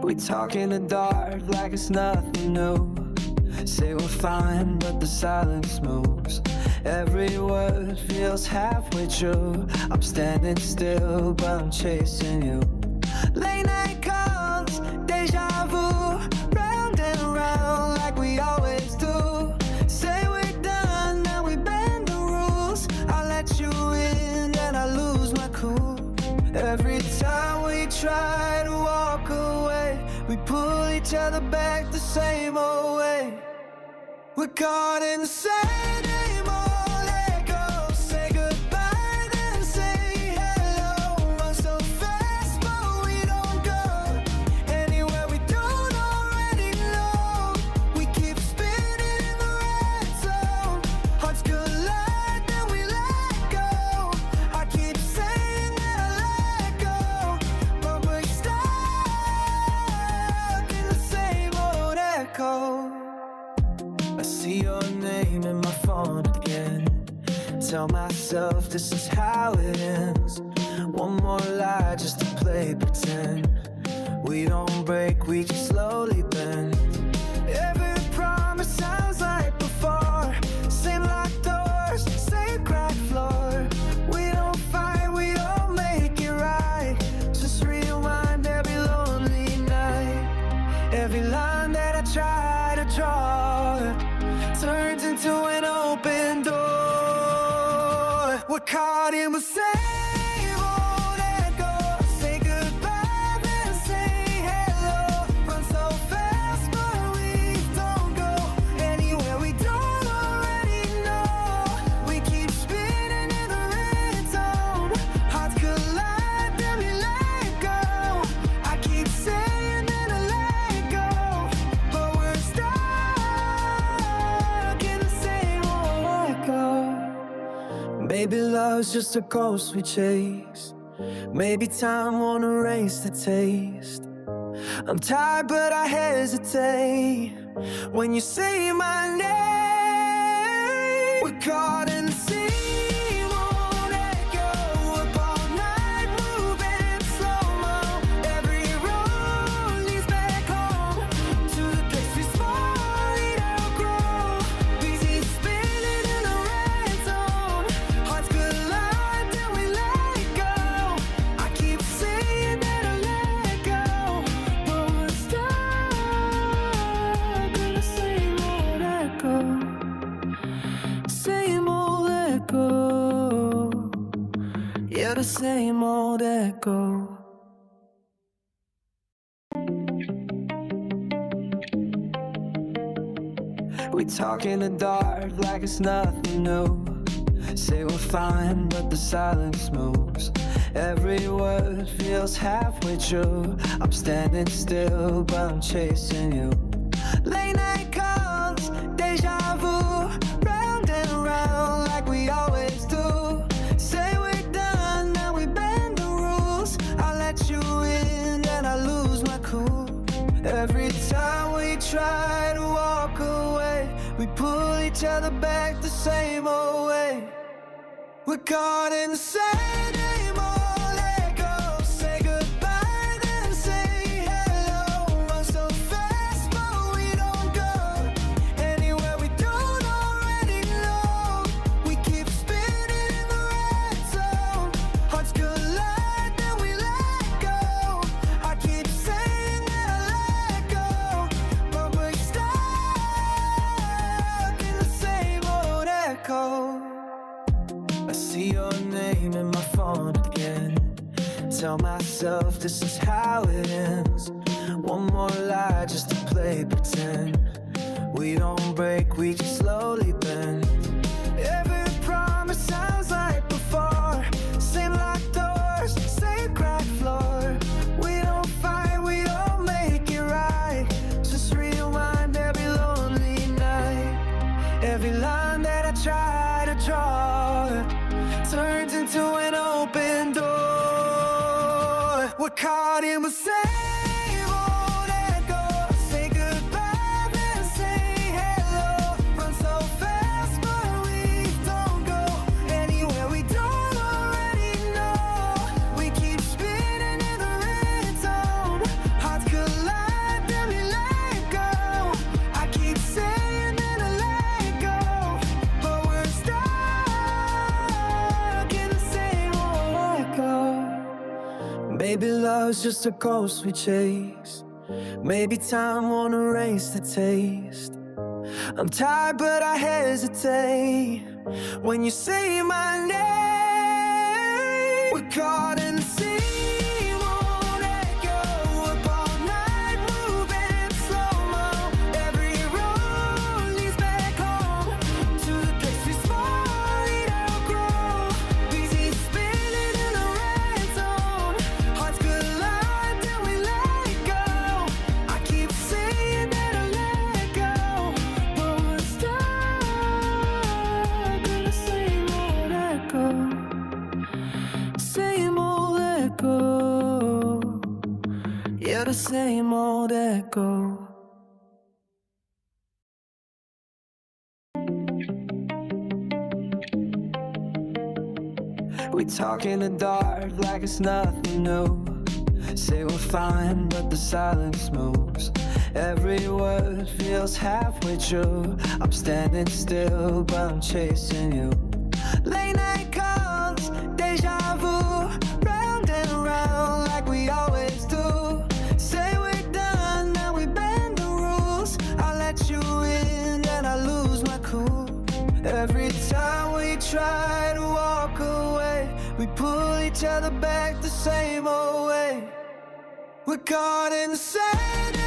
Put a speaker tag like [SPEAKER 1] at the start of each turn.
[SPEAKER 1] We talk in the dark like it's nothing new. Say we're fine, but the silence moves. Every word feels halfway true. I'm standing still, but I'm chasing you. Late night calls, deja vu. Round and around like we always do. Say we're done, now we bend the rules. I let you in and I lose my cool. Every time we try to walk away, we pull each other back the same old way. We're caught in the same old echo. Say goodbye, then say hello. Run so fast, but we don't go anywhere we don't already know. We keep spinning in the red zone. Hearts collide, then we let go. I keep saying that I let go, but we're stuck in the same old echo. I see your name in my phone again. Tell myself this is how it ends. One more lie just to play pretend. We don't break, we just slowly bend. Every promise sounds like before. Same locked doors, same cracked floor. We don't fight, we don't make it right. Just rewind every lonely night. Every line that I try to draw turns into an open door. We're caught in the same old echo. Say goodbye, then say hello. Run so fast, but we don't go anywhere we don't already know. We keep spinning in the red zone. Hearts collide, then we let go. I keep saying that I let go, but we're stuck in the same old echo. Maybe love's just a ghost we chase. Maybe time won't erase the taste. I'm tired but I hesitate when you say my name. We're caught in the same old echo. Up all night moving slow-mo. Every road leads back home to the place we swore we'd outgrow. Busy spinning in the red zone. Hearts collide, then we let go. I keep saying that I let go, but we're stuck in the same old echo. Same old echo. Yeah, the same old echo. We talk in the dark like it's nothing new. Say we're fine, but the silence moves. Every word feels halfway true. I'm standing still, but I'm chasing you. Late night calls, deja vu. Round and around like we always do. Say we're done, now we bend the rules. I let you in and I lose my cool. Every time we try to walk away, we pull each other back the same old way. We're caught in the same old echo. Say goodbye, then say hello. Run so fast, but we don't go anywhere we don't already know. We keep spinning in the red zone. Hearts collide, then we let go. I keep saying that I let go, but we're stuck in the same old echo. I see your name in my phone again. Tell myself this is how it ends. One more lie just to play pretend. We don't break, we just slowly bend. Every promise sounds like before. Same locked doors, same cracked floor. We don't fight, we don't make it right. Just rewind every lonely night. Every line that I try to draw turns into an open door. We're caught in the same old echo. Say goodbye, then say hello. Run so fast, but we don't go anywhere we don't already know. We keep spinning in the red zone. Hearts collide. Maybe love's just a ghost we chase. Maybe time won't erase the taste. I'm tired but I hesitate when you say my name. We're caught in the sea, won't let go. Up all night, moving slow-mo. Every road leads back home to the place we swore we'd outgrow. Busy spinning in the red zone. Hearts collide till we let go. I keep saying that I let go, but we're stuck in the same old echo. Same old echo. Yeah, the same old echo. We talk in the dark like it's nothing new. Say we're fine, but the silence moves. Every word feels halfway true. I'm standing still, but I'm chasing you. Late night calls, deja vu. Round and round like we always do. Say we're done, now we bend the rules. I let you in and I lose my cool. Every time we try to walk away, we pull each other back the same old way. We're caught in the sand.